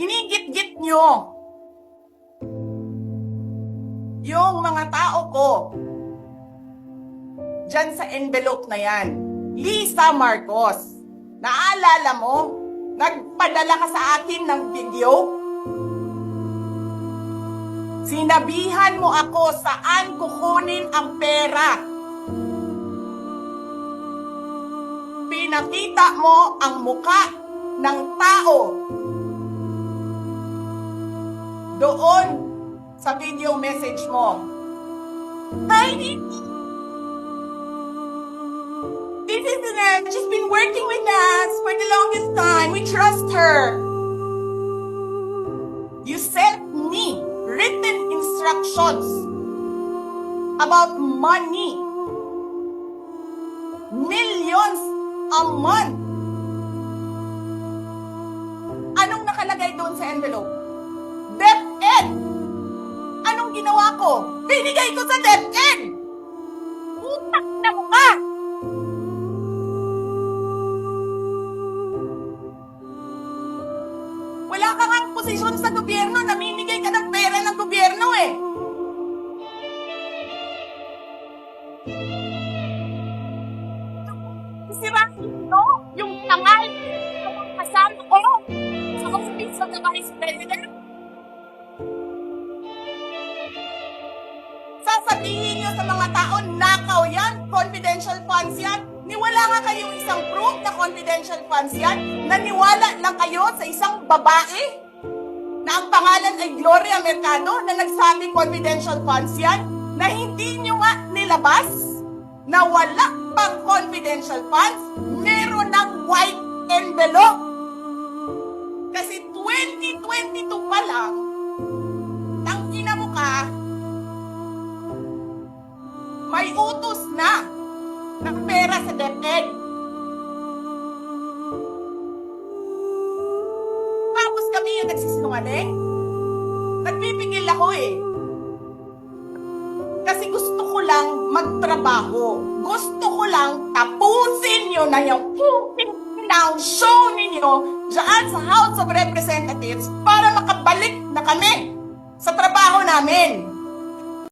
ginigit-git nyo yung mga tao ko dyan sa envelope na yan. Lisa Marcos, naalala mo? Nagpadala ka sa akin ng video? Sinabihan mo ako saan kukunin ang pera. Pinakita mo ang muka ng tao doon sa video message mo. Hi, this is Annette. She's been working with us for the longest time. We trust her. You sent me written instructions about money. Millions a month. Anong nakalagay doon sa envelope? DepEd. Anong ginawa ko? Binigay ko sa DepEd. Utak na mukha. Wala ka ngang posisyon sa gobyerno, namimigay ka ng pera ng gobyerno eh. Sirahin mo yung tangal ng kasama ko sa office of the Vice President. Sasabihin nyo sa mga tao, nakaw yan, confidential funds yan. Niwala nga kayong isang proof na confidential funds yan. Naniwala lang kayo sa isang babae na ang pangalan ay Gloria Mercado na nagsabing confidential funds yan, na hindi nyo nga nilabas na wala pang confidential funds, meron ng white envelope. Kasi 2022 pa lang, ang ina mo ka, may utos na ng pera sa DepEd. Tapos kami yung nagsisinungaling. Nagpipigil ako eh. Kasi gusto ko lang magtrabaho. Gusto ko lang tapusin nyo na yung show ninyo dyan sa House of Representatives para makabalik na kami sa trabaho namin.